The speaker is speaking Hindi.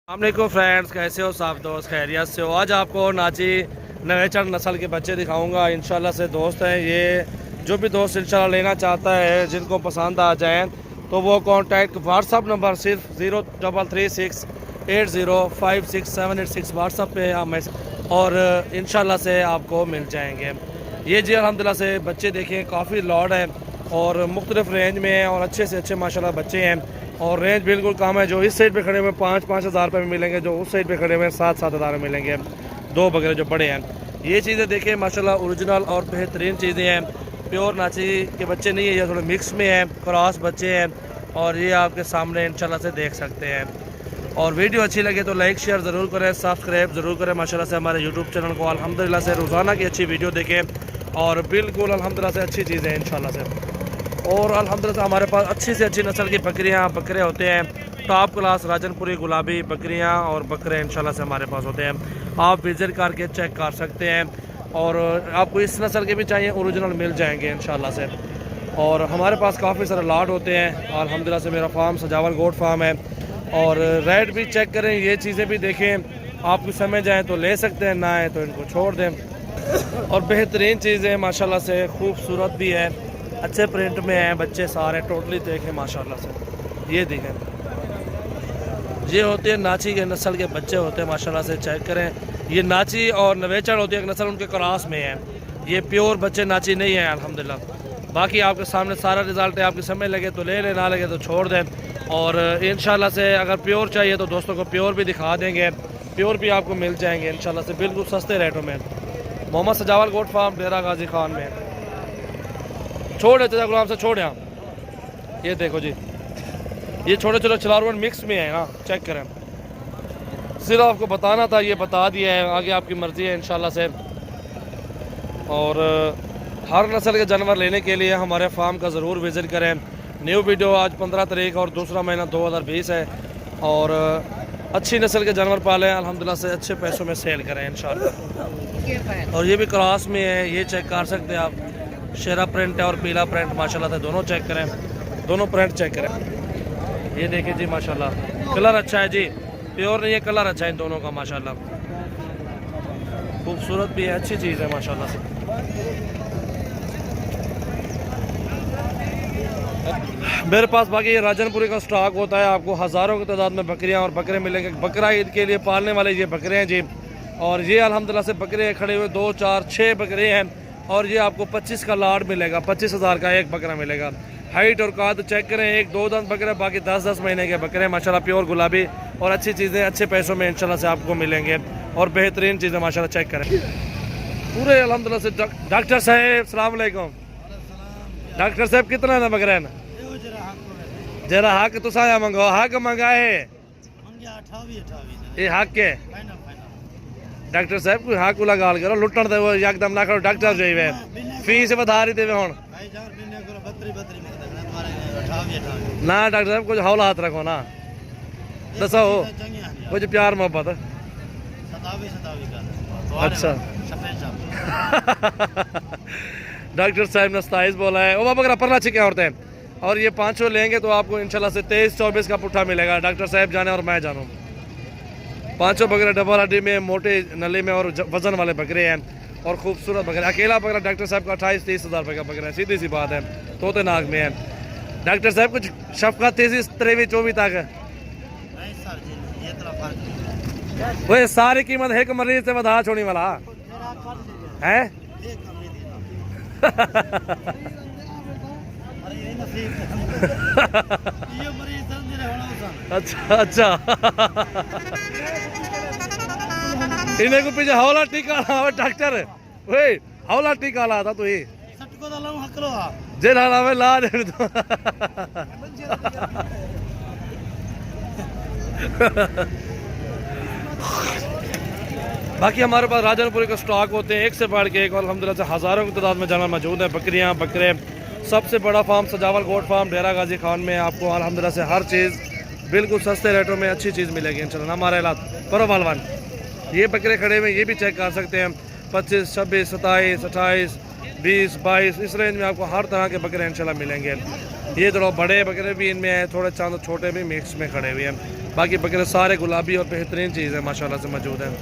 अस्सलामुअलैकुम फ्रेंड्स, कैसे हो साहब दोस्त? खैरियत से हो? आज आपको नाची नवेचर नस्ल के बच्चे दिखाऊंगा इंशाल्लाह से। दोस्त हैं ये, जो भी दोस्त इंशाल्लाह लेना चाहता है, जिनको पसंद आ जाए तो वो कॉन्टैक्ट व्हाट्सअप नंबर सिर्फ 0336805678 व्हाट्सअप पे आप मैसेज और इंशाल्लाह से आपको मिल जाएंगे। ये जी अल्हम्दुलिल्लाह से बच्चे देखें, काफ़ी लॉट है और मुख्तलिफ रेंज में हैं और अच्छे से अच्छे माशाल्लाह बच्चे हैं और रेंज बिल्कुल कम है। जो इस साइड पे खड़े हुए 5-5 हज़ार रुपये में मिलेंगे, जो उस साइड पे खड़े हुए 7-7 हज़ार में मिलेंगे। दो बकरे जो बड़े हैं, ये चीज़ें देखें माशाल्लाह ओरिजिनल और बेहतरीन चीज़ें हैं। प्योर नाची के बच्चे नहीं है, ये थोड़े मिक्स में हैं, क्रॉस बच्चे हैं और ये आपके सामने इंशाल्लाह से देख सकते हैं। और वीडियो अच्छी लगे तो लाइक शेयर ज़रूर करें, सब्सक्राइब ज़रूर करें माशाल्लाह से हमारे यूट्यूब चैनल को। अल्हम्दुलिल्लाह से रोज़ाना की अच्छी वीडियो देखें और बिल्कुल अल्हम्दुलिल्लाह से अच्छी चीज़ें हैं इंशाल्लाह से। और अल्हम्दुलिल्लाह से हमारे पास अच्छी से अच्छी नस्ल की बकरियां बकरे होते हैं, टॉप क्लास राजनपुरी गुलाबी बकरियां और बकरे इंशाल्लाह से हमारे पास होते हैं। आप विजिट करके चेक कर सकते हैं और आपको इस नस्ल के भी चाहिए ओरिजिनल मिल जाएंगे इंशाल्लाह से। और हमारे पास काफ़ी सारे लाट होते हैं अल्हम्दुलिल्लाह से। मेरा फार्म सजावल गोट फार्म है और रेट भी चेक करें, ये चीज़ें भी देखें, आपको समझ आए तो ले सकते हैं, ना आए तो इनको छोड़ दें। और बेहतरीन चीज़ें माशाल्लाह से, खूबसूरत भी है, अच्छे प्रिंट में हैं बच्चे सारे टोटली देखें माशाल्लाह से। ये देखें, ये होते हैं नाची के नस्ल के बच्चे होते हैं माशाल्लाह से, चेक करें। ये नाची और नवेचर होती है एक नस्ल, उनके क्रॉस में है। ये प्योर बच्चे नाची नहीं है अल्हम्दुलिल्लाह। बाकी आपके सामने सारा रिजल्ट है, आपके समय लगे तो ले लें, ना लगे तो छोड़ दें। और इंशाल्लाह से अगर प्योर चाहिए तो दोस्तों को प्योर भी दिखा देंगे, प्योर भी आपको मिल जाएंगे इंशाल्लाह से बिल्कुल सस्ते रेटों में। मोहम्मद सजावल गोट फार्म डेरा गाजी खान में। छोड़े चाचा गुलाम से छोड़ यहाँ, ये देखो जी, ये छोटे छोटे चलारुवन मिक्स में है ना, चेक करें। सिर्फ आपको बताना था, ये बता दिया है, आगे आपकी मर्ज़ी है इंशाल्लाह से। और हर नस्ल के जानवर लेने के लिए हमारे फार्म का ज़रूर विज़िट करें। न्यू वीडियो आज 15 तारीख और दूसरा महीना 2020 है। और अच्छी नस्ल के जानवर पालें, अल्हम्दुलिल्लाह से अच्छे पैसों में सेल करें इंशाल्लाह। और ये भी क्रॉस में है, ये चेक कर सकते हैं आप। शेरा प्रिंट है और पीला प्रिंट माशाल्लाह से, दोनों चेक करें, दोनों प्रिंट चेक करें। ये देखिए जी माशाल्लाह, कलर अच्छा है जी, प्योर नहीं है, कलर अच्छा है इन दोनों का माशाल्लाह। खूबसूरत भी है, अच्छी चीज़ है माशाल्लाह से। मेरे पास बाकी राजनपुरी का स्टॉक होता है, आपको हज़ारों की तादाद में बकरियां और बकरे मिलेंगे। बकरा ईद के लिए पालने वाले ये बकरे हैं जी। और ये अल्हम्दुलिल्लाह से बकरे खड़े हुए 2, 4, 6 बकरे हैं और ये आपको 25 का लाट मिलेगा, 25 हज़ार का एक बकरा मिलेगा। हाइट और काद चेक करें, 1-2 दांत बकरे, बाकी 10-10 महीने के बकरे माशाल्लाह, प्योर गुलाबी और अच्छी चीज़ें अच्छे पैसों में इंशाल्लाह से आपको मिलेंगे और बेहतरीन चीज़ें माशाल्लाह चेक करें पूरे अल्हम्दुलिल्लाह से। डॉक्टर साहब अस्सलाम वालेकुम। डॉक्टर साहब कितना है बकरा ना जरा हक तुस आया मंगो, हक मंगाए ये हक के डॉक्टर साहब कोई हक वाला गाल करो, लुटन दे वो एकदम ना करो। डॉक्टर जो है फीस बता रही देवे हुन ना। डॉक्टर साहब कुछ हौला हाथ रखो ना, दसो कुछ प्यार मोहब्बत। अच्छा डॉक्टर साहब ने 27 बोला है। वो बकरा परला छिके औरतें और ये 500 लेंगे तो आपको इंशाल्लाह से 23-24 का पुट्ठा मिलेगा। डॉक्टर साहब जाने और मैं जानूँ। 500 बकरे डबल हड्डी में, मोटे नली में और वजन वाले बकरे हैं और खूबसूरत बकरे। अकेला बकरा डॉक्टर साहब का 28-30 हज़ार रुपये का बकरा है, सीधी सी बात है, तोते नाग में है। डॉक्टर साहब कुछ शफकत 23-24 तक वो सारी कीमत एक मरीज से बधा छोड़ने वाला है। अच्छा अच्छा इन्हें को पीछे हौला टीका डॉक्टर वे हौला टीका ला था तू ही जे ला ला दे तो। बाकी हमारे पास राजनपुरी का स्टॉक होते हैं, एक से बढ़ के एक, अल्हम्दुलिल्लाह से हज़ारों की तादाद में जानवर मौजूद है। बकरियां बकरे, सबसे बड़ा फार्म सजावल गोट फार्म डेरा गाजी खान में आपको अल्हम्दुलिल्लाह से हर चीज़ बिल्कुल सस्ते रेटों में अच्छी चीज़ मिलेगी इंशाल्लाह। हमारे इलाके करो मालवान, ये बकरे खड़े हुए ये भी चेक कर सकते हैं। 25, 26, 27, 28 20-22 इस रेंज में आपको हर तरह के बकरे इंशाल्लाह मिलेंगे। ये थोड़ा बड़े बकरे भी इनमें हैं, थोड़े चांद छोटे भी मिक्स में खड़े हुए हैं। बाकी बकरे सारे गुलाबी और बेहतरीन चीज़ है माशाल्लाह से मौजूद हैं।